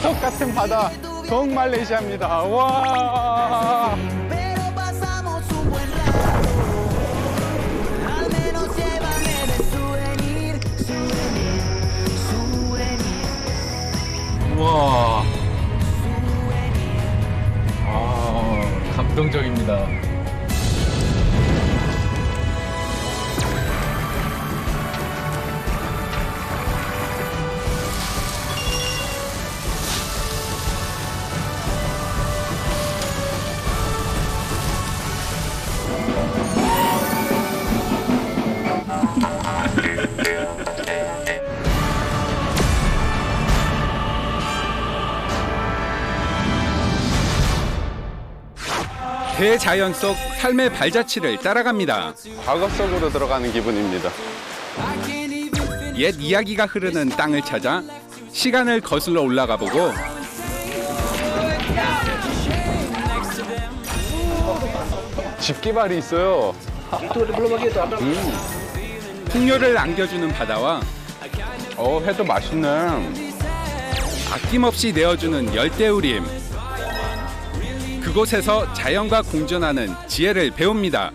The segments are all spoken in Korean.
보석 같은 바다 동말레이시아입니다. 와. Pero pasamos un buen rato. Al menos llévame de souvenir, souvenir, souvenir. 우와. 아, 감동적입니다. 대자연 속 삶의 발자취를 따라갑니다. 과거 속으로 들어가는 기분입니다. 옛 이야기가 흐르는 땅을 찾아 시간을 거슬러 올라가 보고 집기발이 있어요. 풍요를 안겨주는 바다와 회도 맛있네. 아낌없이 내어주는 열대우림. 그곳에서 자연과 공존하는 지혜를 배웁니다.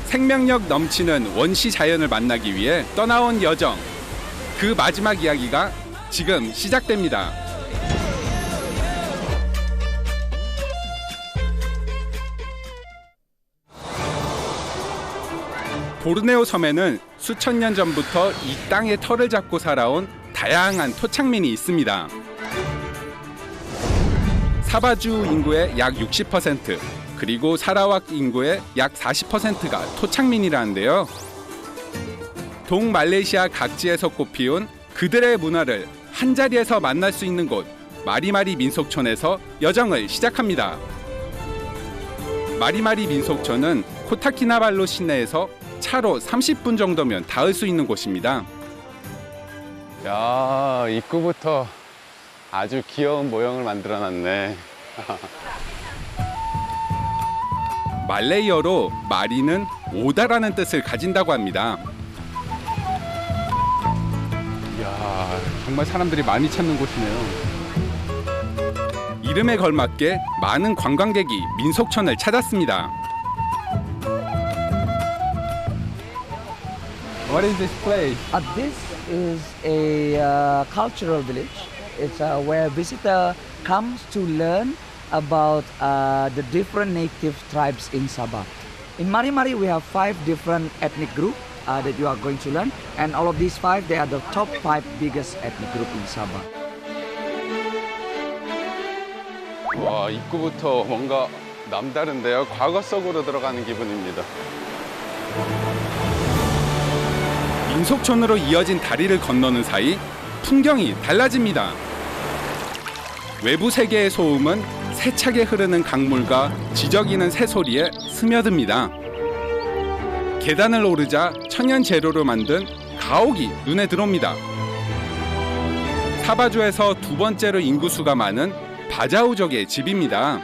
생명력 넘치는 원시 자연을 만나기 위해 떠나온 여정. 그 마지막 이야기가 지금 시작됩니다. 보르네오 섬에는 수천 년 전부터 이 땅의 털을 잡고 살아온 다양한 토착민이 있습니다. 사바주 인구의 약 60%, 그리고 사라왁 인구의 약 40%가 토착민이라는데요. 동말레이시아 각지에서 꽃피운 그들의 문화를 한자리에서 만날 수 있는 곳 마리마리 민속촌에서 여정을 시작합니다. 마리마리 민속촌은 코타키나발루 시내에서 차로 30분 정도면 닿을 수 있는 곳입니다. 야, 입구부터 아주 귀여운 모형을 만들어놨네. 말레이어로 마리는 오다라는 뜻을 가진다고 합니다. 이야, 정말 사람들이 많이 찾는 곳이네요. 이름에 걸맞게 많은 관광객이 민속촌을 찾았습니다. What is this place? This is a cultural village. It's where visitor comes to learn about the different native tribes in Sabah. In Mari Mari, we have 5 different ethnic groups that you are going to learn, and all of these 5, they are the top 5 biggest ethnic group in Sabah. 와, 입구부터 뭔가 남다른데요. 과거 속으로 들어가는 기분입니다. 민속촌으로 이어진 다리를 건너는 사이 풍경이 달라집니다. 외부 세계의 소음은 세차게 흐르는 강물과 지저귀는 새소리에 스며듭니다. 계단을 오르자 천연 재료로 만든 가옥이 눈에 들어옵니다. 사바주에서 두 번째로 인구수가 많은 바자우족의 집입니다.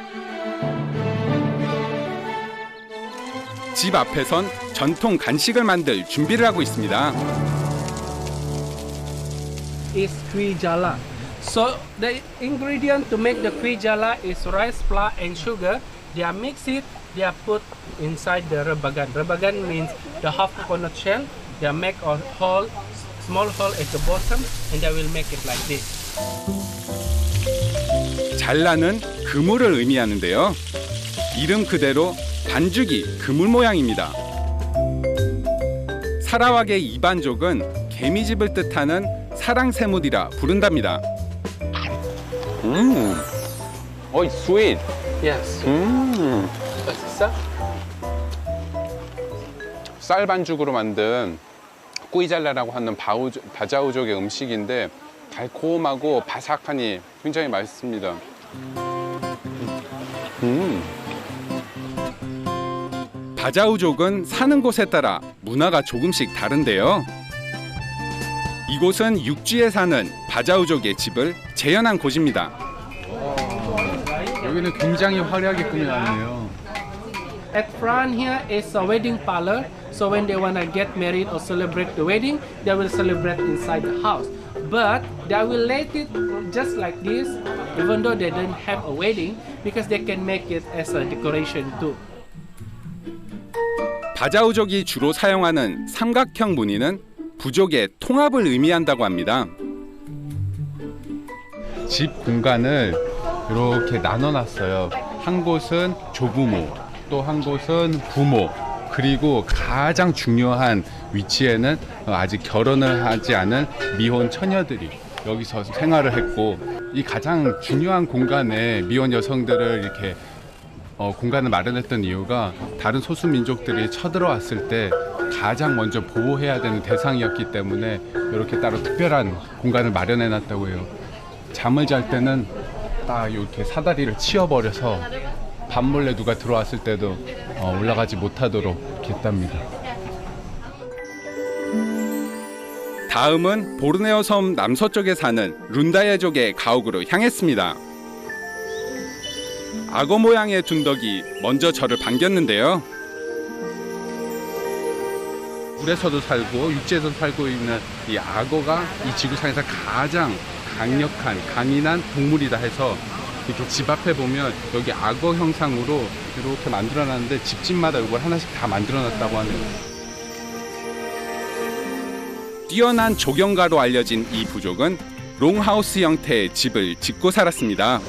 집 앞에선 전통 간식을 만들 준비를 하고 있습니다. Is kui jala. So the ingredient to make the kui jala is rice, flour, and sugar. They are mix it. They are put inside the rebagan. Rebagan means the half coconut shell. They are make a hole, small hole at the bottom, and they will make it like this. 잘라는 그물을 의미하는데요. 이름 그대로 반죽이 그물 모양입니다. 사라왁의 이반족은 개미집을 뜻하는 사랑새무디라 부른답니다. It's sweet. Yes. 쌀 반죽으로 만든 꾸이잘라라고 하는 바자우족의 음식인데 달콤하고 바삭하니 굉장히 맛있습니다. 바자우족은 사는 곳에 따라 문화가 조금씩 다른데요. 이곳은 육지에 사는 바자우족의 집을 재현한 곳입니다. 여기는 굉장히 화려하게 꾸며놨네요. At front here is a wedding parlor. So when they wanna get married or celebrate the wedding, they will celebrate inside the house. but they will let it just like this, even though they don't have a wedding, because they can make it as a decoration too. 바자우족이 주로 사용하는 삼각형 무늬는 부족의 통합을 의미한다고 합니다. 집 공간을 이렇게 나눠놨어요. 한 곳은 조부모, 또 한 곳은 부모, 그리고 가장 중요한 위치에는 아직 결혼을 하지 않은 미혼 처녀들이 여기서 생활을 했고, 이 가장 중요한 공간에 미혼 여성들을 이렇게 공간을 마련했던 이유가 다른 소수 민족들이 쳐들어왔을 때 가장 먼저 보호해야 되는 대상이었기 때문에 이렇게 따로 특별한 공간을 마련해 놨다고 해요. 잠을 잘 때는 딱 이렇게 사다리를 치워버려서 밤몰래 누가 들어왔을 때도 올라가지 못하도록 이렇게 했답니다. 다음은 보르네오 섬 남서쪽에 사는 룬다예족의 가옥으로 향했습니다. 악어 모양의 둔덕이 먼저 저를 반겼는데요. 물에서도 살고 육지에서도 살고 있는 이 악어가 이 지구상에서 가장 강력한 강인한 동물이다 해서 이렇게 집 앞에 보면 여기 악어 형상으로 이렇게 만들어놨는데 집집마다 이걸 하나씩 다 만들어놨다고 하네요. 뛰어난 조경가로 알려진 이 부족은 롱하우스 형태의 집을 짓고 살았습니다.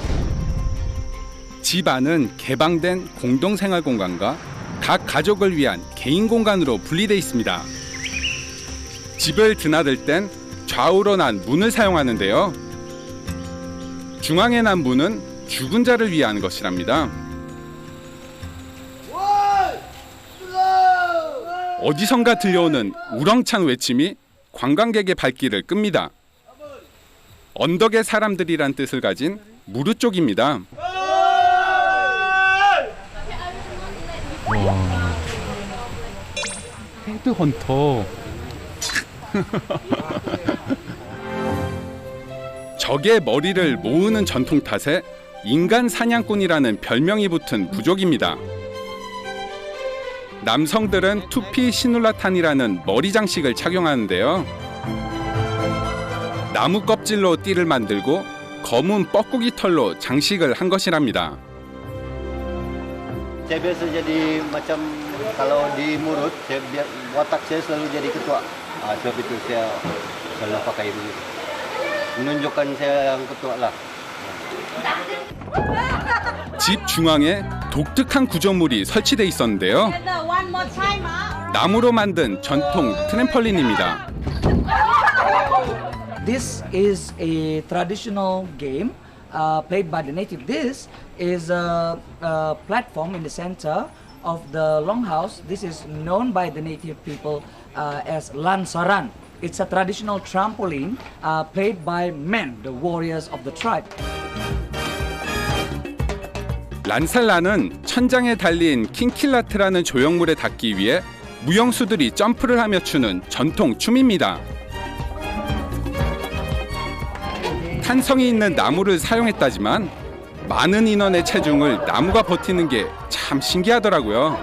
집 안은 개방된 공동생활 공간과 각 가족을 위한 개인 공간으로 분리되어 있습니다. 집을 드나들 땐 좌우로 난 문을 사용하는데요. 중앙에 난 문은 죽은 자를 위한 것이랍니다. 어디선가 들려오는 우렁찬 외침이 관광객의 발길을 끕니다. 언덕의 사람들이란 뜻을 가진 무르 쪽입니다. 헤드헌터. 적의 머리를 모으는 전통 탓에 인간 사냥꾼이라는 별명이 붙은 부족입니다. 남성들은 투피 시눌라탄이라는 머리 장식을 착용하는데요. 나무 껍질로 띠를 만들고 검은 뻐꾸기 털로 장식을 한 것이랍니다. Saya biasa jadi macam kalau di Murut, watak saya selalu jadi ketua. Sebab itu saya selalu pakai begitu. Menunjukkan saya yang ketua lah. 집 중앙에 독특한 구조물이 설치돼 있었는데요. 나무로 만든 전통 트램펄린입니다. This is a traditional game played by the native. This is a platform in the center of the longhouse. This is known by the native people as lansaran. It's a traditional trampoline played by men, the warriors of the tribe. 란살라는 천장에 달린 킹킬라트라는 조형물에 닿기 위해 무용수들이 점프를 하며 추는 전통 춤입니다. 탄성이 있는 나무를 사용했다지만 많은 인원의 체중을 나무가 버티는 게 참 신기하더라고요.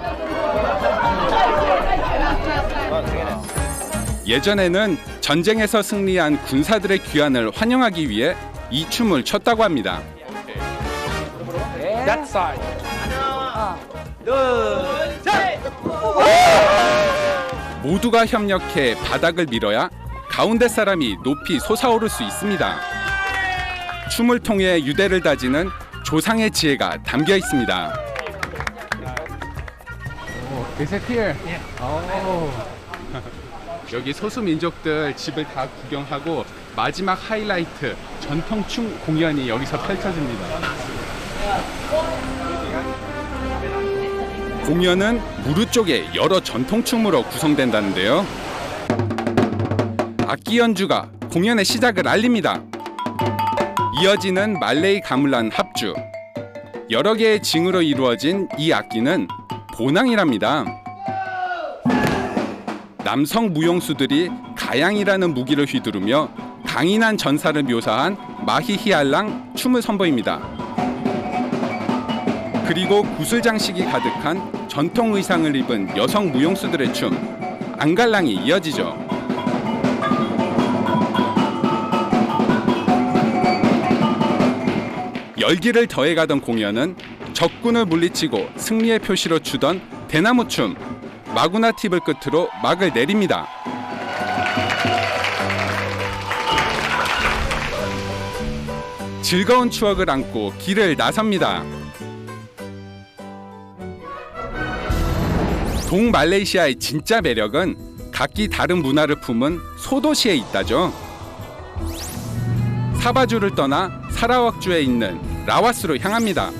예전에는 전쟁에서 승리한 군사들의 귀환을 환영하기 위해 이 춤을 췄다고 합니다. That side. 모두가 협력해 바닥을 밀어야 가운데 사람이 높이 솟아오를 수 있습니다. 춤을 통해 유대를 다지는 조상의 지혜가 담겨 있습니다. Is it here? 여기 소수 민족들 집을 다 구경하고 마지막 하이라이트 전통 춤 공연이 여기서 펼쳐집니다. 공연은 무르 쪽의 여러 전통 춤으로 구성된다는데요. 악기 연주가 공연의 시작을 알립니다. 이어지는 말레이 가물란 합주. 여러 개의 징으로 이루어진 이 악기는 보낭이랍니다. 남성 무용수들이 가양이라는 무기를 휘두르며 강인한 전사를 묘사한 마히히알랑 춤을 선보입니다. 그리고 구슬 장식이 가득한 전통 의상을 입은 여성 무용수들의 춤, 앙갈랑이 이어지죠. 열기를 더해가던 공연은 적군을 물리치고 승리의 표시로 추던 대나무춤 마구나 팁을 끝으로 막을 내립니다. 즐거운 추억을 안고 길을 나섭니다. 동말레이시아의 진짜 매력은 각기 다른 문화를 품은 소도시에 있다죠. 사바주를 떠나 사라왁주에 있는 라와스로 향합니다.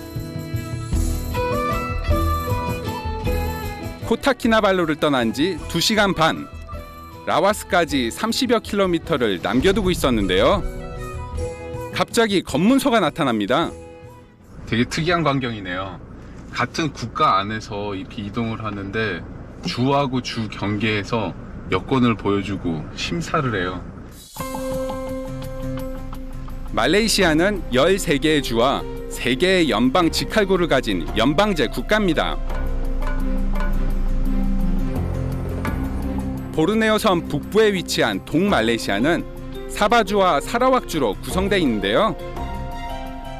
코타키나발루를 떠난 지 2시간 반, 라와스까지 30여 킬로미터를 남겨두고 있었는데요. 갑자기 검문소가 나타납니다. 되게 특이한 광경이네요. 같은 국가 안에서 이렇게 이동을 하는데 주하고 주 경계에서 여권을 보여주고 심사를 해요. 말레이시아는 13개의 주와 3개의 연방 직할구를 가진 연방제 국가입니다. 보르네오 섬 북부에 위치한 동말레이시아는 사바주와 사라왁주로 구성되어 있는데요.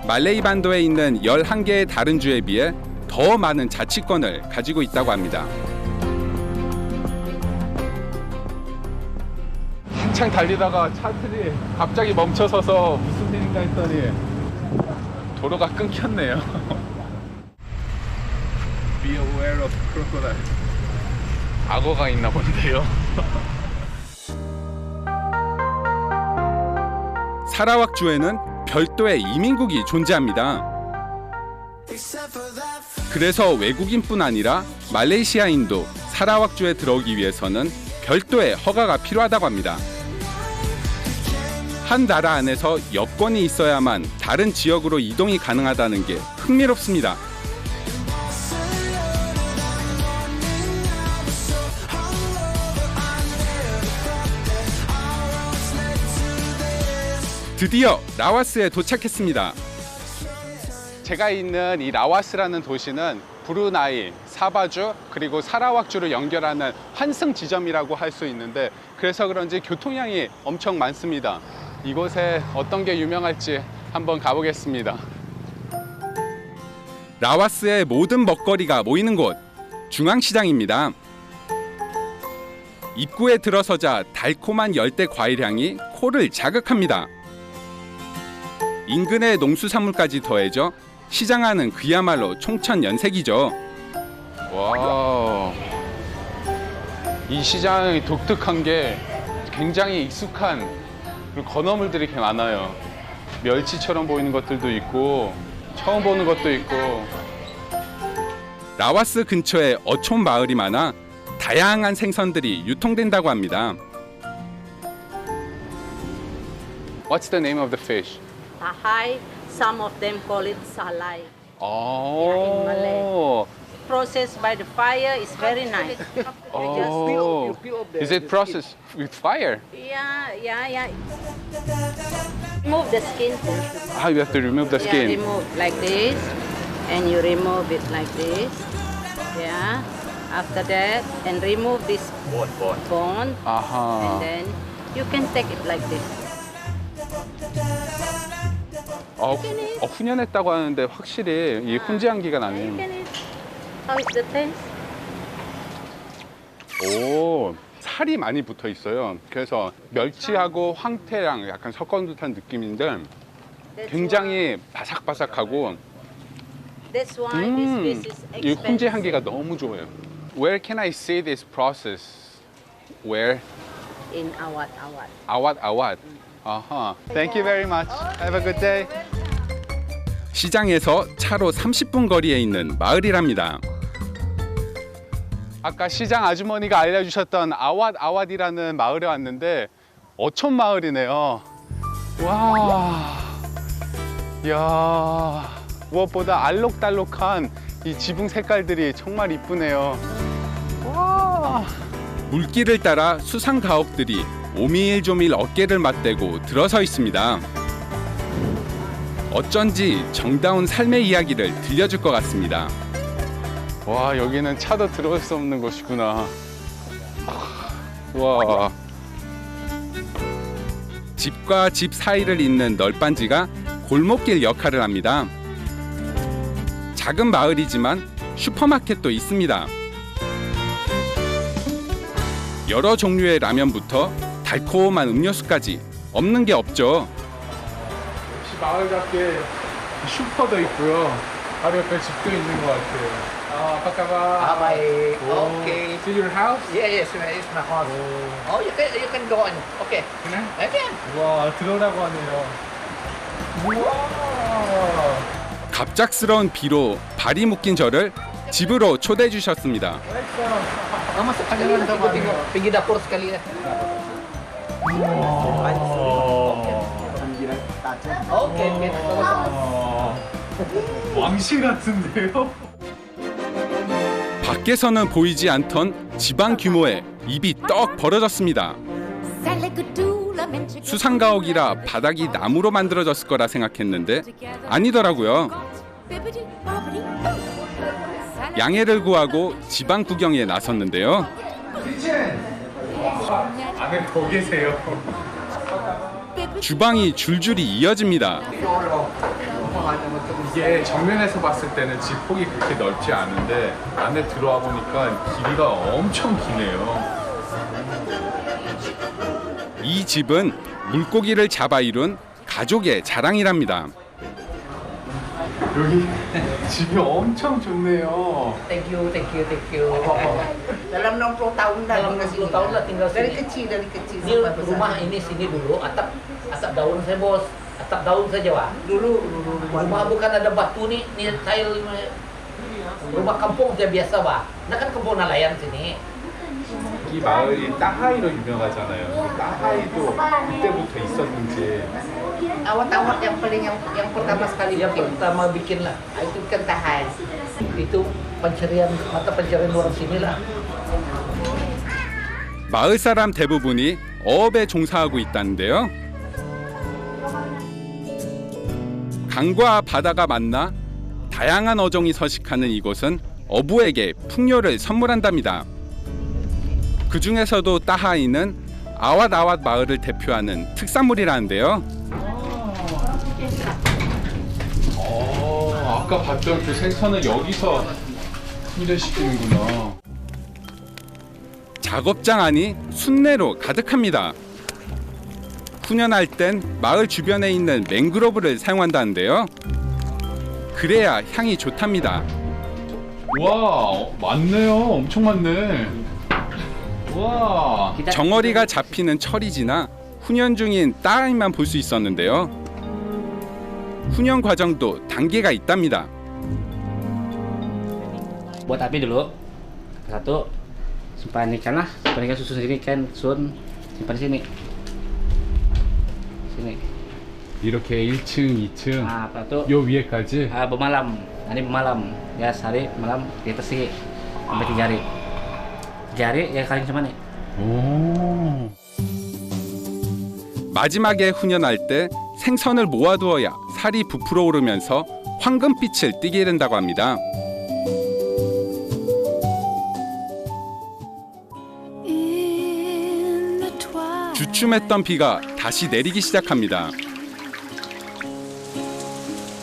말레이 반도에 있는 11개의 다른 주에 비해 더 많은 자치권을 가지고 있다고 합니다. 한창 달리다가 차들이 갑자기 멈춰서서 무슨 일인가 했더니 도로가 끊겼네요. Be aware of crocodile. 악어가 있나 본데요. 사라왁주에는 별도의 이민국이 존재합니다. 그래서 외국인뿐 아니라 말레이시아인도 사라왁주에 들어오기 위해서는 별도의 허가가 필요하다고 합니다. 한 나라 안에서 여권이 있어야만 다른 지역으로 이동이 가능하다는 게 흥미롭습니다. 드디어 라와스에 도착했습니다. 제가 있는 이 라와스라는 도시는 브루나이, 사바주 그리고 사라왁주를 연결하는 환승 지점이라고 할 수 있는데 그래서 그런지 교통량이 엄청 많습니다. 이곳에 어떤 게 유명할지 한번 가보겠습니다. 라와스의 모든 먹거리가 모이는 곳 중앙시장입니다. 입구에 들어서자 달콤한 열대 과일향이 코를 자극합니다. 인근의 농수산물까지 더해져 시장 안은 그야말로 총천연색이죠. 와, 이 시장이 독특한 게 굉장히 익숙한 그리고 건어물들이 이렇게 많아요. 멸치처럼 보이는 것들도 있고 처음 보는 것도 있고. 라와스 근처에 어촌 마을이 많아 다양한 생선들이 유통된다고 합니다. What's the name of the fish? Tahai, some of them call it salai. Oh. Malay. Processed by the fire is very nice. Oh. Is it processed with fire? Yeah. Remove the skin. Ah, you have to remove the Yeah, skin. remove like this, and you remove it like this. Yeah. After that, and remove this bone, 아하. and then you can take it like this. 훈연했다고 하는데 확실히 이 훈제 향기가 You 나네요. can eat. How is the taste? 오, 살이 많이 붙어 있어요. 그래서 멸치하고 황태랑 약간 섞은 듯한 느낌인데 That's 굉장히 바삭바삭하고 That's why this fish is 이 훈제 expensive. 향기가 너무 좋아요. Where can I see this process? Where? In Awat. 아왓. 아하. Thank you very much. Have a good day. 시장에서 차로 30분 거리에 있는 마을이랍니다. 아까 시장 아주머니가 알려주셨던 아왓이라는 마을에 왔는데 어촌 마을이네요. 와, 야, 무엇보다 알록달록한 이 지붕 색깔들이 정말 이쁘네요. 와, 물길을 따라 수상 가옥들이 오밀조밀 어깨를 맞대고 들어서 있습니다. 어쩐지 정다운 삶의 이야기를 들려줄 것 같습니다. 와, 여기는 차도 들어올 수 없는 곳이구나. 와, 집과 집 사이를 잇는 널빤지가 골목길 역할을 합니다. 작은 마을이지만 슈퍼마켓도 있습니다. 여러 종류의 라면부터 달콤한 음료수까지 없는 게 없죠. 역시 마을답게 슈퍼도 있고요. 바로 옆에 집도 있는 것 같아요. apa kabar? Baik. Oh, Okay. to your house? Yeah, yes, it's my house. Oh, you can go on. Okay. 그냥? Okay. 와, 들어오라고 하네요. 우와. 갑작스러운 비로 발이 묶인 저를 집으로 초대해 주셨습니다. Masuk aja lah, tengok pergi dapur sekali ya. Okay. 왕실 같은데요? 밖에서는 보이지 않던 지방 규모의 입이 떡 벌어졌습니다. 수상가옥이라 바닥이 나무로 만들어졌을 거라 생각했는데 아니더라고요. 양해를 구하고 지방 구경에 나섰는데요. 안에 더 계세요. 주방이 줄줄이 이어집니다. 이게 정면에서 봤을 때는 집 폭이 그렇게 넓지 않은데 안에 들어와 보니까 길이가 엄청 기네요. 이 집은 물고기를 잡아 이룬 가족의 자랑이랍니다. 여기 집이 엄청 좋네요. Thank you. Dalam 60 tahun dah tinggal sini. 60 tahun lah tinggal sini. Dari kecil. Ini rumah ini sini dulu atap daun saya bos. Atap daun saja Pak. Dulu rumah bukan ada batu nih tile rumah kampung saja biasa Pak. Nah kan kampung nelayan sini. 이 마을이 따하이로 유명하잖아요. 따하이도 그때부터 있었는지. Awat-awat yang pertama sekali bikin lah. Itu kan tahai. Itu mata pencarian orang sini lah. 마을 사람 대부분이 어업에 종사하고 있다는데요. 강과 바다가 만나 다양한 어종이 서식하는 이곳은 어부에게 풍요를 선물한답니다. 그 중에서도 따하이는 아왓아왓 마을을 대표하는 특산물이라는데요. 아까 봤던 그 생선은 여기서 손질시키는구나. 작업장 안이 순내로 가득합니다. 훈연할 땐 마을 주변에 있는 맹그로브를 사용한다는데요. 그래야 향이 좋답니다. 와, 많네요. 엄청 많네. 와. 정어리가 잡히는 철이 지나 훈연 중인 따라이만 볼 수 있었는데요. 훈연 과정도 단계가 있답니다. Buat api dulu. Satu, simpan ikan lah. Simpan ikan susu sini kan, sun. Simpan di sini. Sini. 이렇게 1층, 2층. Nah, apa tuh? 요 위에까지. Bermalam. Nanti bermalam. Ya, sehari malam di atas sini. Sampai 3 hari. 3 hari ya kalian sama nih. 오. 마지막에 훈연할 때 생선을 모아두어야 살이 부풀어 오르면서 황금빛을 띠게 된다고 합니다. 주춤했던 비가 다시 내리기 시작합니다.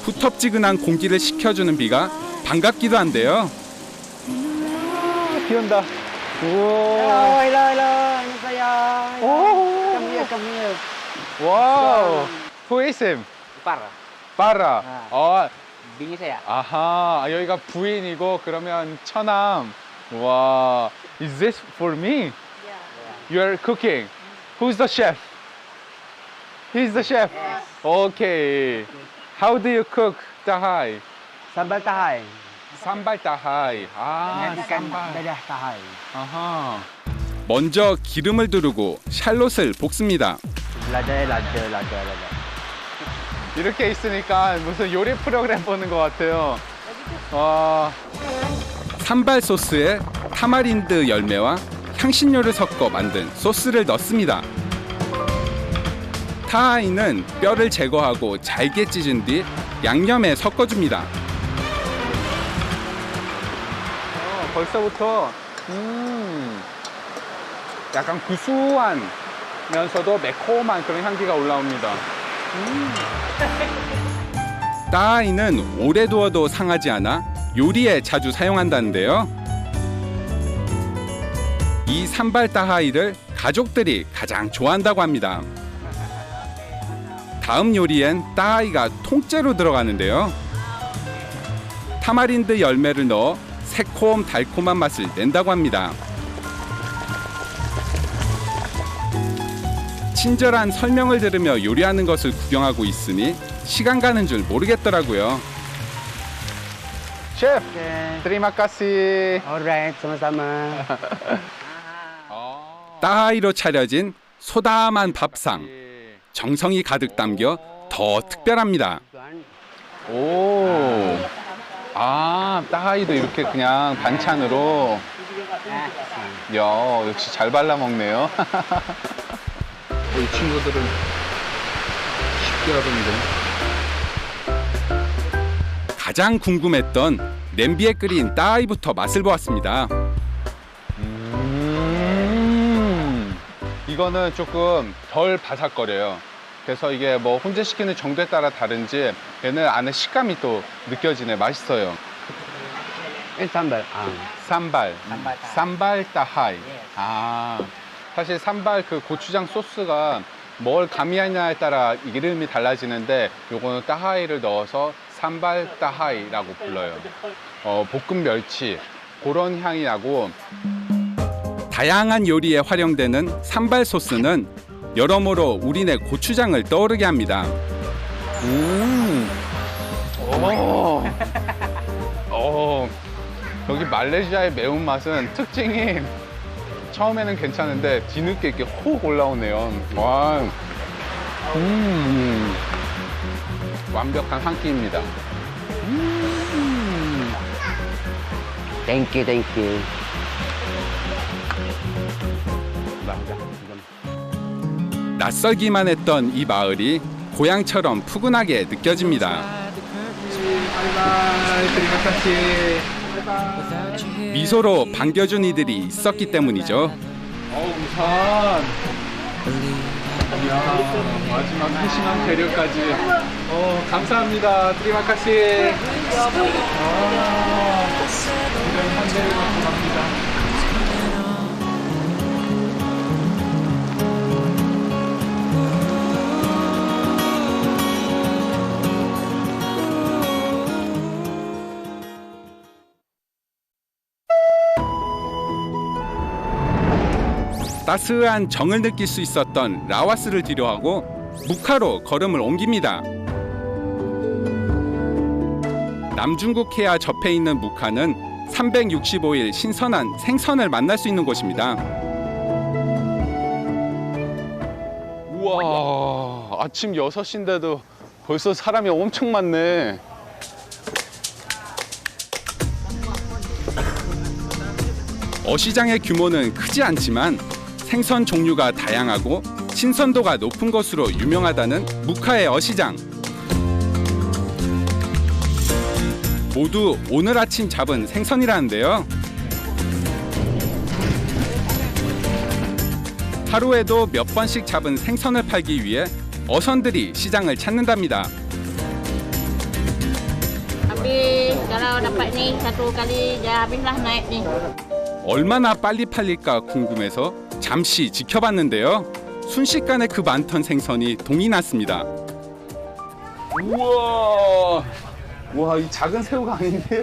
후텁지근한 공기를 식혀주는 비가 반갑기도 한데요. 비 온다. Hello, ini saya. Come here. 와우. Who is him? Par. 빠라. Bini saya. 아하. 여기가 부인이고 그러면 처남. 와. Is this for me? You are cooking. Who's the chef? He's the chef. Okay. How do you cook tahai? Sambal tahai. 산발 tahai. 아, 산발. Dadah tahai. 아하. 먼저 기름을 두르고 샬롯을 볶습니다. Lada. 이렇게 있으니까 무슨 요리 프로그램 보는 것 같아요. 와. 산발 소스에 타마린드 열매와 향신료를 섞어 만든 소스를 넣습니다. 타하이는 뼈를 제거하고 잘게 찢은 뒤 양념에 섞어줍니다. 벌써부터 약간 구수하면서도 매콤한 그런 향기가 올라옵니다. 따하이는 오래 두어도 상하지 않아 요리에 자주 사용한다는데요. 이 산발 따하이를 가족들이 가장 좋아한다고 합니다. 다음 요리엔 따하이가 통째로 들어가는데요. 타마린드 열매를 넣어 새콤 달콤한 맛을 낸다고 합니다. 친절한 설명을 들으며 요리하는 것을 구경하고 있으니 시간 가는 줄 모르겠더라고요. 셰프, terima kasih. Alright, sama-sama. 따하이로 차려진 소담한 밥상. 정성이 가득 담겨 더 특별합니다. 오, 따하이도 이렇게 그냥 반찬으로. 야, 역시 잘 발라 먹네요. 이 친구들은 쉽게 하던데. 가장 궁금했던 냄비에 끓인 따하이부터 맛을 보았습니다. 이거는 조금 덜 바삭거려요. 그래서 이게 뭐 혼재시키는 정도에 따라 다른지 얘는 안에 식감이 또 느껴지네. 맛있어요. Sambal. 산발 따하이. 사실 산발 그 고추장 소스가 뭘 가미하냐에 따라 이름이 달라지는데 요거는 따하이를 넣어서 산발 따하이라고 불러요. 볶음 멸치 그런 향이 나고. 다양한 요리에 활용되는 산발 소스는 여러모로 우리네 고추장을 떠오르게 합니다. 여기 말레이시아의 매운맛은 특징이 처음에는 괜찮은데 뒤늦게 이렇게 훅 올라오네요. 와, 완벽한 한 끼입니다. Thank you. 낯설기만 했던 이 마을이 고향처럼 푸근하게 느껴집니다. 미소로 반겨준 이들이 있었기 때문이죠. 우선 마지막 세심한 배려까지 감사합니다. 트리마카시. 이런 환대를 받고 갑니다. 따스한 정을 느낄 수 있었던 라와스를 뒤로하고 무카로 걸음을 옮깁니다. 남중국 해와 접해 있는 무카는 365일 신선한 생선을 만날 수 있는 곳입니다. 우와, 아침 6시인데도 벌써 사람이 엄청 많네. 어시장의 규모는 크지 않지만 생선 종류가 다양하고 신선도가 높은 것으로 유명하다는 무카의 어시장. 모두 오늘 아침 잡은 생선이라는데요. 하루에도 몇 번씩 잡은 생선을 팔기 위해 어선들이 시장을 찾는답니다. Habis kalau dapat ni satu kali dah habislah naik ni. 얼마나 빨리 팔릴까 궁금해서 잠시 지켜봤는데요. 순식간에 그 많던 생선이 동이 났습니다. 우와, 와, 이 작은 새우가 아닌데요?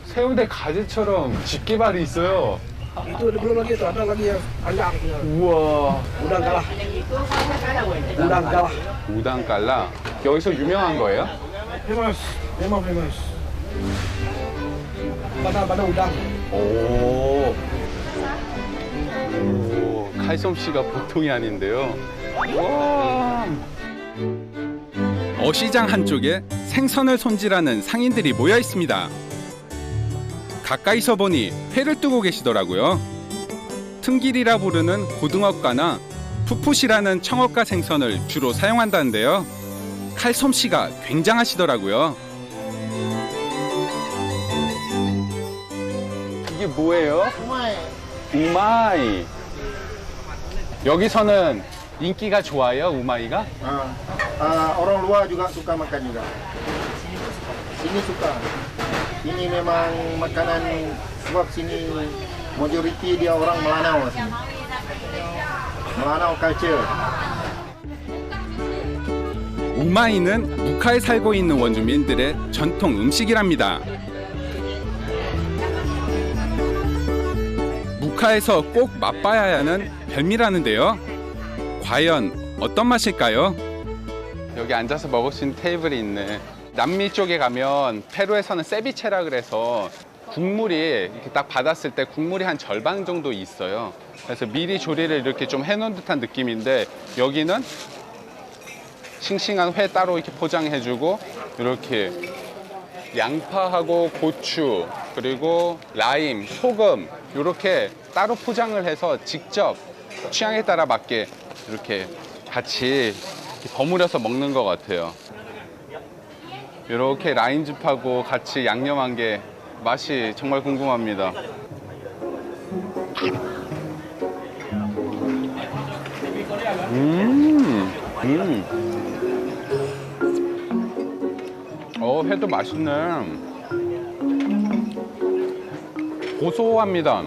새우인데 가지처럼 집게발이 있어요. Itu belum lagi tu, ada lagi yang panjang. 우와, Udang kalah. Udang kalah. 우당깔라. 여기서 유명한 거예요? Famous. Memang famous. Bandar udang. 오, 칼솜씨가 보통이 아닌데요. 와. 어시장 한쪽에 생선을 손질하는 상인들이 모여 있습니다. 가까이서 보니 회를 뜨고 계시더라고요. 퉁길이라 부르는 고등어과나 푸푸시라는 청어과 생선을 주로 사용한다는데요. 칼솜씨가 굉장하시더라고요. 이게 뭐예요? 우마이. 여기서는 인기가 좋아요, 우마이가? Orang luar juga suka makan juga. Sini suka. Ini memang makanan sebab sini majoriti dia orang Melanau sini. Melanau culture. 우마이는 무카에 살고 있는 원주민들의 전통 음식이랍니다. 무카에서 꼭 맛봐야 하는 별미라는데요. 과연 어떤 맛일까요? 여기 앉아서 먹을 수 있는 테이블이 있네. 남미 쪽에 가면 페루에서는 세비체라 그래서 국물이 이렇게 딱 받았을 때 국물이 한 절반 정도 있어요. 그래서 미리 조리를 이렇게 좀 해놓은 듯한 느낌인데 여기는 싱싱한 회 따로 이렇게 포장해주고 이렇게 양파하고 고추 그리고 라임, 소금 이렇게 따로 포장을 해서 직접 취향에 따라 맞게 이렇게 같이 버무려서 먹는 것 같아요. 이렇게 라인즙하고 같이 양념한 게 맛이 정말 궁금합니다. 회도 맛있네. 고소합니다.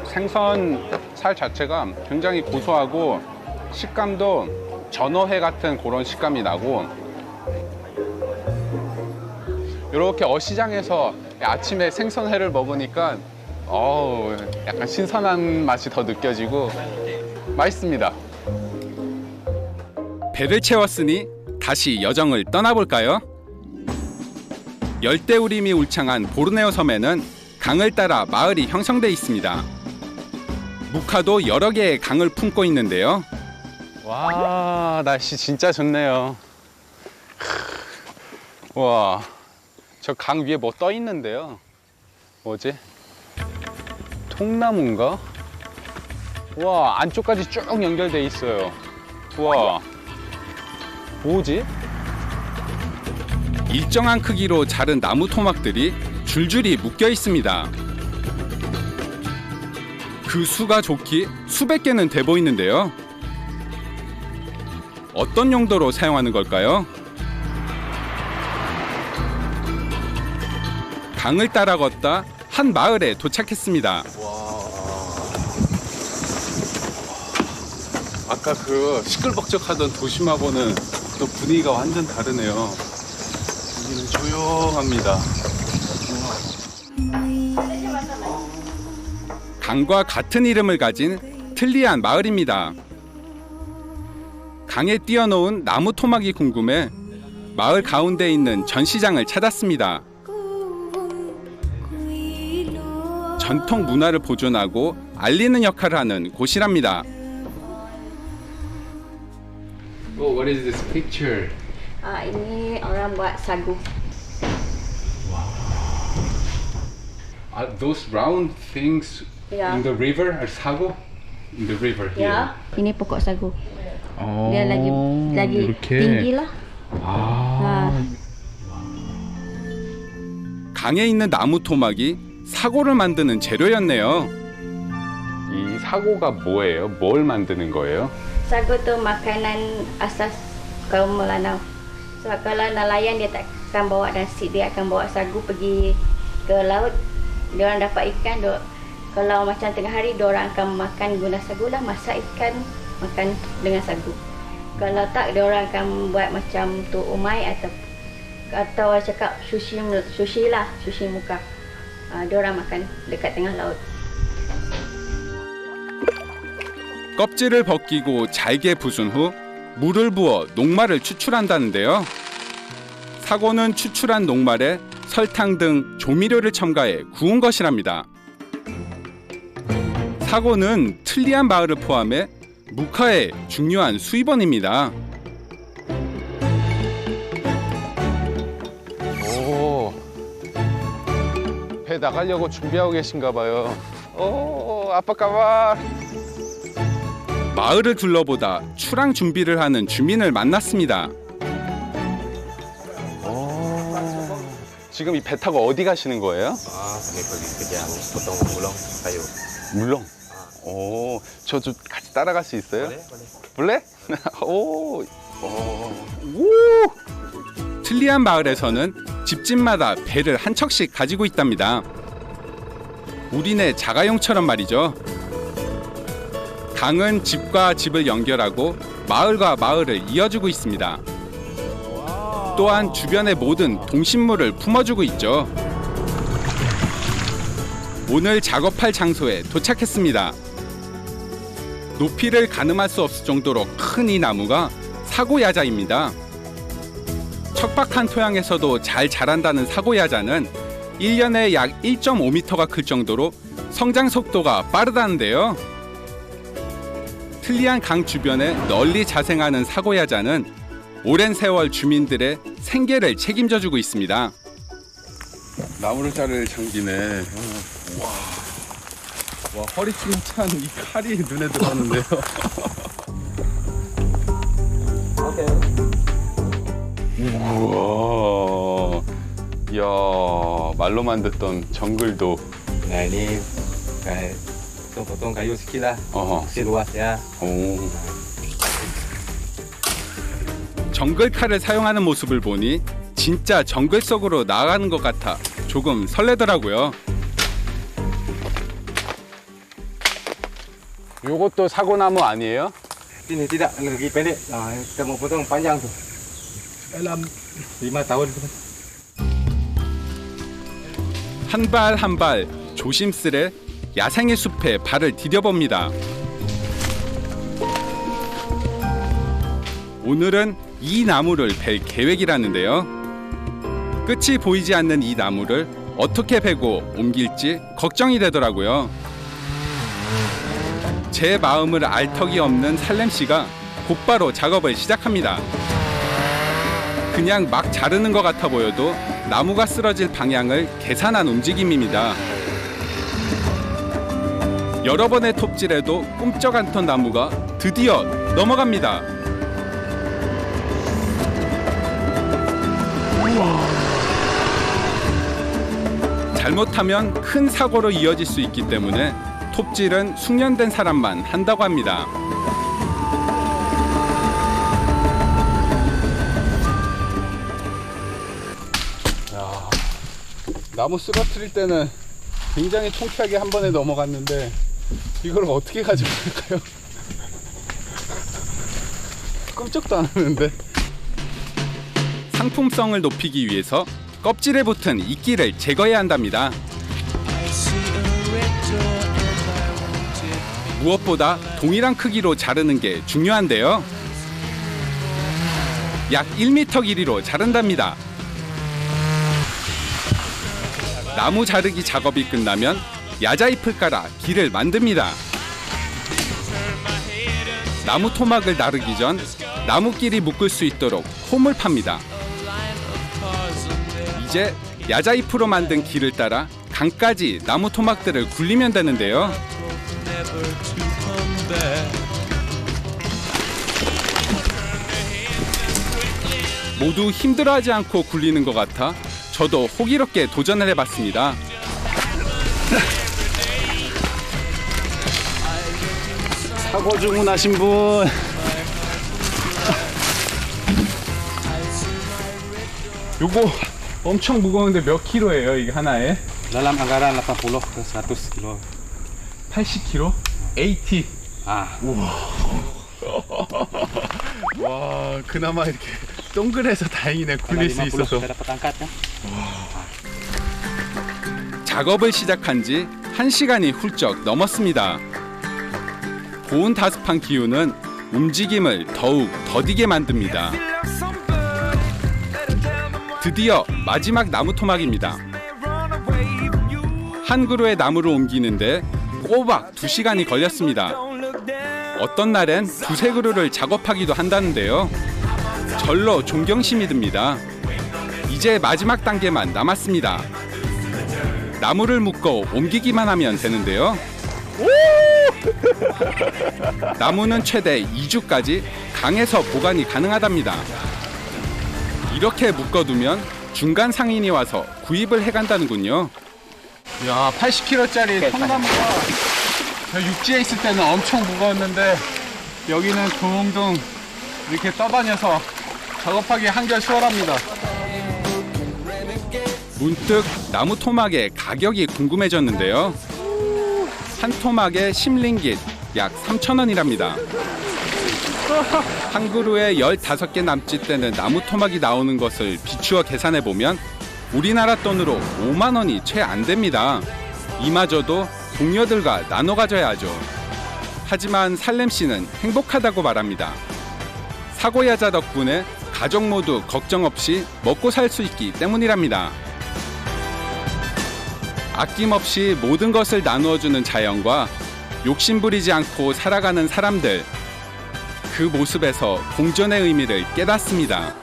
생선 살 자체가 굉장히 고소하고 식감도 전어회 같은 그런 식감이 나고 이렇게 어시장에서 아침에 생선회를 먹으니까 약간 신선한 맛이 더 느껴지고 맛있습니다. 배를 채웠으니 다시 여정을 떠나볼까요? 열대우림이 울창한 보르네오 섬에는 강을 따라 마을이 형성돼 있습니다. 무카도 여러 개의 강을 품고 있는데요. 와, 날씨 진짜 좋네요. 와, 저 강 위에 뭐 떠 있는데요. 뭐지? 통나무인가? 와, 안쪽까지 쭉 연결돼 있어요. 와, 뭐지? 일정한 크기로 자른 나무 토막들이 줄줄이 묶여 있습니다. 그 수가 좋기 수백 개는 돼 보이는데요. 어떤 용도로 사용하는 걸까요? 강을 따라 걷다 한 마을에 도착했습니다. 아까 그 시끌벅적하던 도심하고는 또 분위기가 완전 다르네요. 여기는 조용합니다. 강과 같은 이름을 가진 틀리안 마을입니다. 강에 띄어놓은 나무 토막이 궁금해 마을 가운데 있는 전시장을 찾았습니다. 전통 문화를 보존하고 알리는 역할을 하는 곳이랍니다. Oh, what is this picture? Ini orang buat sagu. Are those round things Yeah. in the river are sago? In the river here. Ya, ini pokok sagu. Dia lagi 이렇게. tinggi lah. 강에 있는 나무 토막이 사고를 만드는 재료였네요. 이 사고가 뭐예요? 뭘 만드는 거예요? Sagu tu makanan asas kaum Melanau. So kalau nelayan dia tak akan bawa nasi, dia akan bawa sagu pergi ke laut. Dia orang dapat ikan, kalau macam tengah hari dia orang akan makan guna sagu lah, masak ikan makan dengan sagu. Kalau tak dia orang akan buat macam tu umai atau cakap sushi lah, sushi muka. Dia orang makan dekat tengah laut. 껍질을 벗기고 잘게 부순 후 물을 부어 녹말을 추출한다는데요. 사고는 추출한 녹말에 설탕 등 조미료를 첨가해 구운 것이랍니다. 사고는 틀리안 마을을 포함해 무카의 중요한 수입원입니다. 오, 배 나가려고 준비하고 계신가 봐요. 오, 아빠 가봐. 마을을 둘러보다 출항 준비를 하는 주민을 만났습니다. 지금 이 배 타고 어디 가시는 거예요? Kami pergi kerja potong gulung kayu. 물렁. 오, 저 좀 같이 따라갈 수 있어요? 볼래? 오, 오. 틀리안 마을에서는 집집마다 배를 한 척씩 가지고 있답니다. 우리네 자가용처럼 말이죠. 강은 집과 집을 연결하고 마을과 마을을 이어주고 있습니다. 또한 주변의 모든 동식물을 품어주고 있죠. 오늘 작업할 장소에 도착했습니다. 높이를 가늠할 수 없을 정도로 큰 이 나무가 사고야자입니다. 척박한 토양에서도 잘 자란다는 사고야자는 1년에 약 1.5m가 클 정도로 성장 속도가 빠르다는데요. 틀리안 강 주변에 널리 자생하는 사고야자는 오랜 세월 주민들의 생계를 책임져주고 있습니다. 나무를 자를 장비네. 와, 허리춤 찬 이 칼이 눈에 들어왔는데요. 우와, 이야, 말로만 듣던 정글도. Nah ini kayak potong kayu sedikit lah, kecil luas ya. 정글 칼을 사용하는 모습을 보니 진짜 정글 속으로 나아가는 것 같아 조금 설레더라고요. 요것도 사고나무 아니에요? Ini tidak lebih pendek. Nah, kita mau potong panjang tuh. Dalam 5 tahun. 한 발 한 발 조심스레 야생의 숲에 발을 디뎌봅니다. 오늘은 이 나무를 벨 계획이라는데요. 끝이 보이지 않는 이 나무를 어떻게 베고 옮길지 걱정이 되더라고요. 제 마음을 알 턱이 없는 살렘 씨가 곧바로 작업을 시작합니다. 그냥 막 자르는 것 같아 보여도 나무가 쓰러질 방향을 계산한 움직임입니다. 여러 번의 톱질에도 꿈쩍 않던 나무가 드디어 넘어갑니다. 잘못하면 큰 사고로 이어질 수 있기 때문에 톱질은 숙련된 사람만 한다고 합니다. 야, 나무 쓰러뜨릴 때는 굉장히 통쾌하게 한 번에 넘어갔는데 이걸 어떻게 가져갈까요? 끔찍도 안 하는데. 상품성을 높이기 위해서 껍질에 붙은 이끼를 제거해야 한답니다. 무엇보다 동일한 크기로 자르는 게 중요한데요. 약 1m 길이로 자른답니다. 나무 자르기 작업이 끝나면 야자잎을 깔아 길을 만듭니다. 나무 토막을 나르기 전 나무끼리 묶을 수 있도록 홈을 팝니다. 이제 야자잎으로 만든 길을 따라 강까지 나무 토막들을 굴리면 되는데요. 모두 힘들어하지 않고 굴리는 것 같아 저도 호기롭게 도전을 해봤습니다. 사고 주문하신 분. 요거 엄청 무거운데 몇 킬로예요, 이게 하나에? Dalam anggaran 80 ke 100 kilo. 80kg? 80. Ah. 우와. 와, 그나마 이렇게 동그래서 다행이네. 굴릴 수 있어서. 작업을 시작한 지 1시간이 훌쩍 넘었습니다. 고온 다습한 기온은 움직임을 더욱 더디게 만듭니다. 드디어 마지막 나무 토막입니다. 한 그루의 나무를 옮기는데 꼬박 2시간이 걸렸습니다. 어떤 날엔 2-3그루를 작업하기도 한다는데요. 절로 존경심이 듭니다. 이제 마지막 단계만 남았습니다. 나무를 묶어 옮기기만 하면 되는데요. 나무는 최대 2주까지 강에서 보관이 가능하답니다. 이렇게 묶어두면 중간 상인이 와서 구입을 해간다는군요. 야, 80kg짜리 통나무가 저 육지에 있을 때는 엄청 무거웠는데 여기는 둥둥 이렇게 떠다녀서 작업하기 한결 수월합니다. 문득 나무 토막의 가격이 궁금해졌는데요. 한 토막에 10링깃, 약 3,000원이랍니다. 한 그루에 15개 남짓되는 나무 토막이 나오는 것을 비추어 계산해보면 우리나라 돈으로 5만 원이 채 안 됩니다. 이마저도 동료들과 나눠 가져야 하죠. 하지만 살렘 씨는 행복하다고 말합니다. 사고야자 덕분에 가족 모두 걱정 없이 먹고 살 수 있기 때문이랍니다. 아낌없이 모든 것을 나누어주는 자연과 욕심부리지 않고 살아가는 사람들. 그 모습에서 공존의 의미를 깨닫습니다.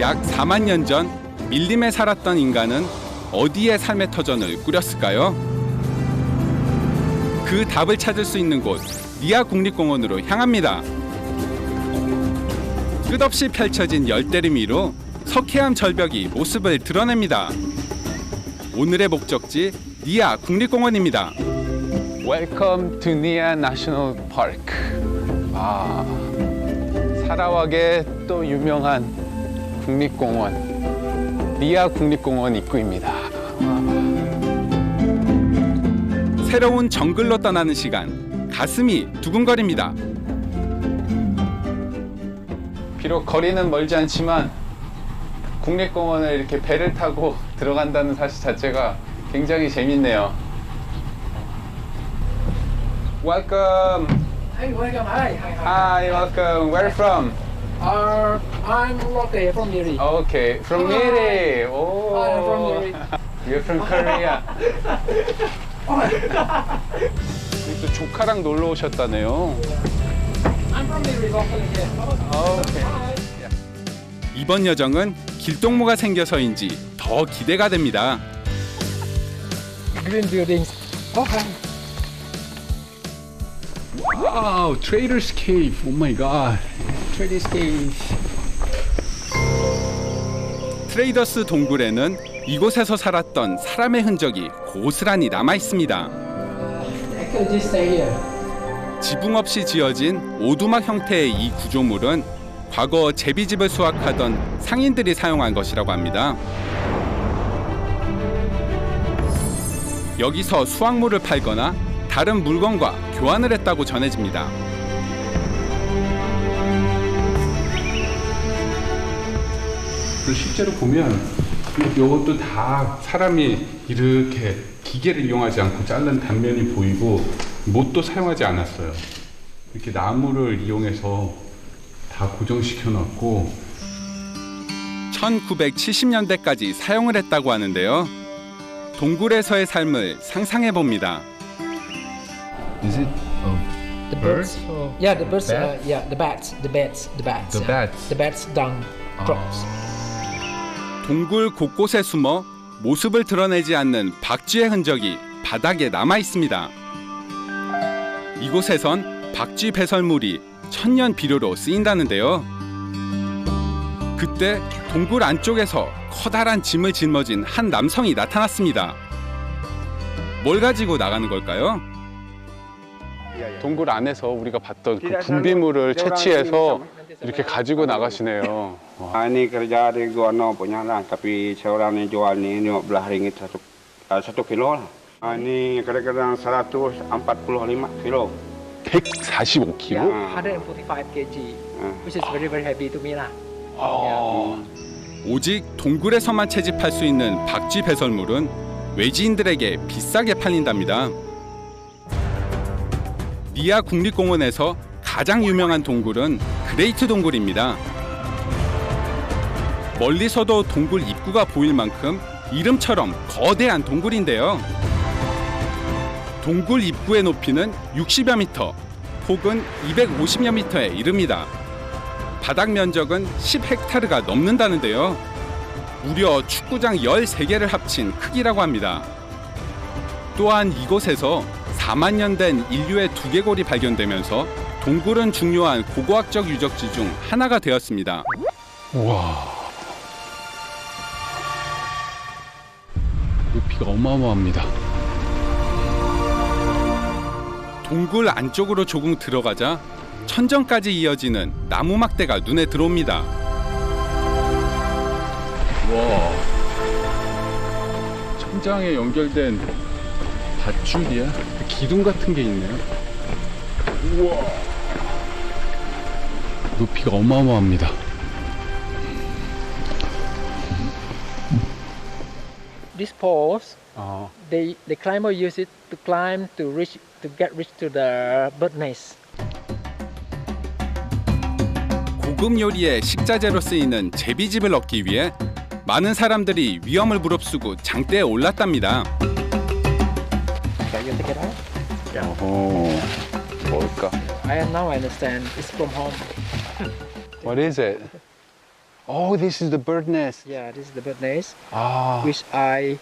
약 4만 년 전 밀림에 살았던 인간은 어디에 삶의 터전을 꾸렸을까요? 그 답을 찾을 수 있는 곳 니아 국립공원으로 향합니다. 끝없이 펼쳐진 열대림 위로 석회암 절벽이 모습을 드러냅니다. 오늘의 목적지 니아 국립공원입니다. Welcome to Nia National Park. 사라왁의 또 유명한 국립공원, 니아 국립공원 입구입니다. 새로운 정글로 떠나는 시간, 가슴이 두근거립니다. 비록 거리는 멀지 않지만 국립공원을 이렇게 배를 타고 들어간다는 사실 자체가 굉장히 재밌네요. Welcome. Hey, welcome. Hi. Hi, welcome. Where from? I'm okay from Miri. Okay, from Miri. Oh, I'm from Miri. You're from Korea. 또 조카랑 놀러 오셨다네요. I'm from Miri, locally here. Okay. 이번 여정은 길동무가 생겨서인지 더 기대가 됩니다. Green buildings. Okay. Wow, Trader's Cave. Oh my God. Trader's Cave. 트레이더스 동굴에는 이곳에서 살았던 사람의 흔적이 고스란히 남아 있습니다. Actually, just stay here. 지붕 없이 지어진 오두막 형태의 이 구조물은 과거 제비집을 수확하던 상인들이 사용한 것이라고 합니다. 여기서 수확물을 팔거나 다른 물건과 교환을 했다고 전해집니다. 실제로 보면 이것도 다 사람이 이렇게 기계를 이용하지 않고 자른 단면이 보이고 못도 사용하지 않았어요. 이렇게 나무를 이용해서 다 고정시켜 놨고 1970년대까지 사용을 했다고 하는데요. 동굴에서의 삶을 상상해 봅니다. Is it The birds? Yeah, the birds. Yeah, the bats. The bats. The bats. The bats dung drops. 동굴 곳곳에 숨어 모습을 드러내지 않는 박쥐의 흔적이 바닥에 남아 있습니다. 이곳에선 박쥐 배설물이 천년 비료로 쓰인다는데요. 그때 동굴 안쪽에서 커다란 짐을 짊어진 한 남성이 나타났습니다. 뭘 가지고 나가는 걸까요? 동굴 안에서 우리가 봤던 그 분비물을 채취해서 이렇게 가지고 나가시네요. Ini kerja di gua no punya lah, tapi seorang yang jual ni 15 ringgit satu kilo lah. Ini kadang-kadang 145 kilo. 145kg? 145 kg, which is very very heavy to me lah. 오직 동굴에서만 채집할 수 있는 박쥐 배설물은 외지인들에게 비싸게 팔린답니다. 니아 국립공원에서 가장 유명한 동굴은 그레이트 동굴입니다. 멀리서도 동굴 입구가 보일 만큼 이름처럼 거대한 동굴인데요. 동굴 입구의 높이는 60여 미터, 폭은 250여 미터에 이릅니다. 바닥 면적은 10헥타르가 넘는다는데요. 무려 축구장 13개를 합친 크기라고 합니다. 또한 이곳에서 4만 년 된 인류의 두개골이 발견되면서 동굴은 중요한 고고학적 유적지 중 하나가 되었습니다. 우와. 높이가 어마어마합니다. 동굴 안쪽으로 조금 들어가자 천정까지 이어지는 나무 막대가 눈에 들어옵니다. 와, 천장에 연결된 밧줄이야? 기둥 같은 게 있네요. 우와, 높이가 어마어마합니다. These poles, the climber use it to climb to get reach to the bird nest. 고급 요리의 식자재로 쓰이는 제비집을 얻기 위해 많은 사람들이 위험을 무릅쓰고 장대에 올랐답니다. 뭘까? Now I understand. It's from home. What is it? Oh, this is the bird nest. Yeah, this is the bird nest, 아, which I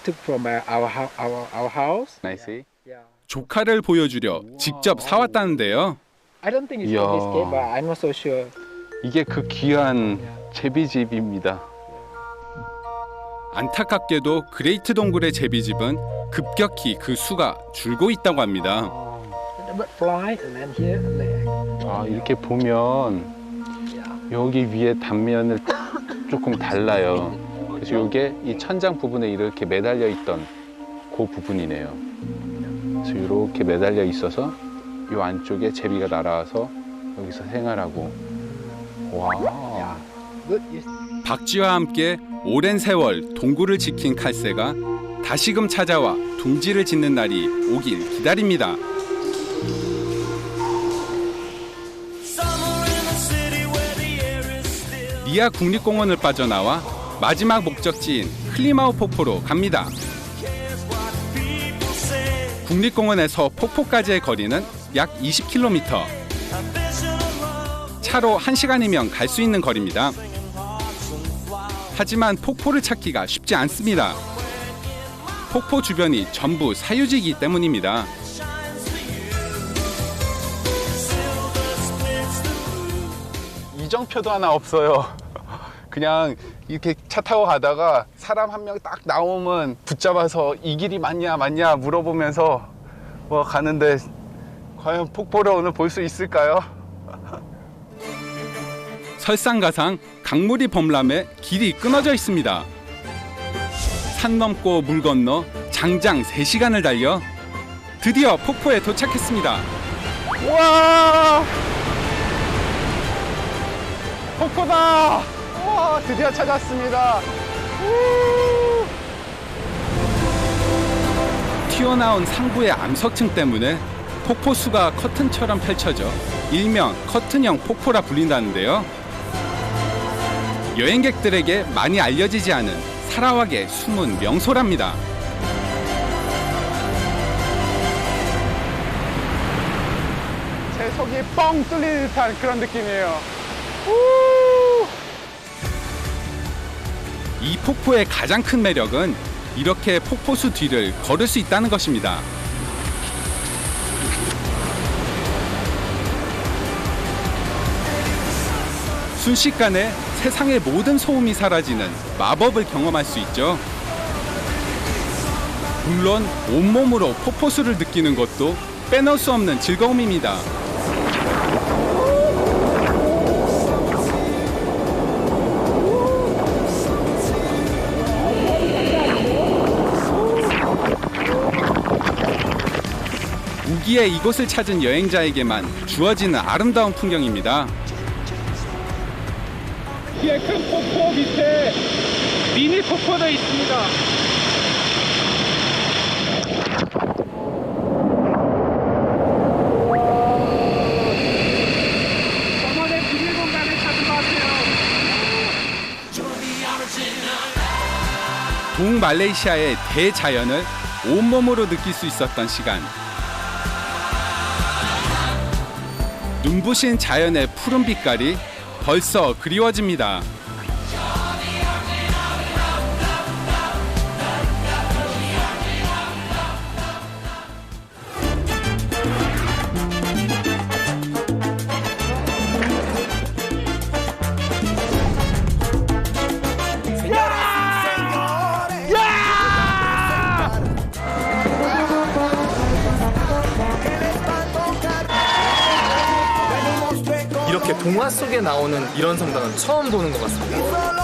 took from our house. I see. 조카를 보여주려 직접 사왔다는데요. I don't think it's from this cave, but I'm not so sure. 이게 그 귀한 제비집입니다. 안타깝게도 그레이트 동굴의 제비집은 급격히 그 수가 줄고 있다고 합니다. The bird fly and land here and there. 아, 이렇게 보면 여기 위에 단면을 조금 달라요. 그래서 이게 이 천장 부분에 이렇게 매달려 있던 그 부분이네요. 그래서 이렇게 매달려 있어서 이 안쪽에 제비가 날아와서 여기서 생활하고. 와. 박쥐와 함께 오랜 세월 동굴을 지킨 칼새가 다시금 찾아와 둥지를 짓는 날이 오길 기다립니다. 니아 국립공원을 빠져나와 마지막 목적지인 클리마우 폭포로 갑니다. 국립공원에서 폭포까지의 거리는 약 20km. 차로 1시간이면 갈 수 있는 거리입니다. 하지만 폭포를 찾기가 쉽지 않습니다. 폭포 주변이 전부 사유지이기 때문입니다. 이정표도 하나 없어요. 그냥 이렇게 차 타고 가다가 사람 한 명 딱 나오면 붙잡아서 이 길이 맞냐 물어보면서 가는데 과연 폭포를 오늘 볼 수 있을까요? 설상가상 강물이 범람해 길이 끊어져 있습니다. 산 넘고 물 건너 장장 3시간을 달려 드디어 폭포에 도착했습니다. 와! 폭포다! 와, 드디어 찾았습니다. 튀어나온 상부의 암석층 때문에 폭포수가 커튼처럼 펼쳐져 일명 커튼형 폭포라 불린다는데요. 여행객들에게 많이 알려지지 않은 사라왁의 숨은 명소랍니다. 제 속이 뻥 뚫리는 듯한 그런 느낌이에요. 이 폭포의 가장 큰 매력은 이렇게 폭포수 뒤를 걸을 수 있다는 것입니다. 순식간에 세상의 모든 소음이 사라지는 마법을 경험할 수 있죠. 물론 온몸으로 폭포수를 느끼는 것도 빼놓을 수 없는 즐거움입니다. 우기에 이곳을 찾은 여행자에게만 주어지는 아름다운 풍경입니다. 뒤에 큰 폭포 밑에 미니 폭포도 있습니다. 저번에 비밀 공간을 찾은 것 같아요. 동말레이시아의 대자연을 온몸으로 느낄 수 있었던 시간. 눈부신 자연의 푸른 빛깔이 벌써 그리워집니다. 이렇게 동화 속에 나오는 이런 성당은 처음 보는 것 같습니다.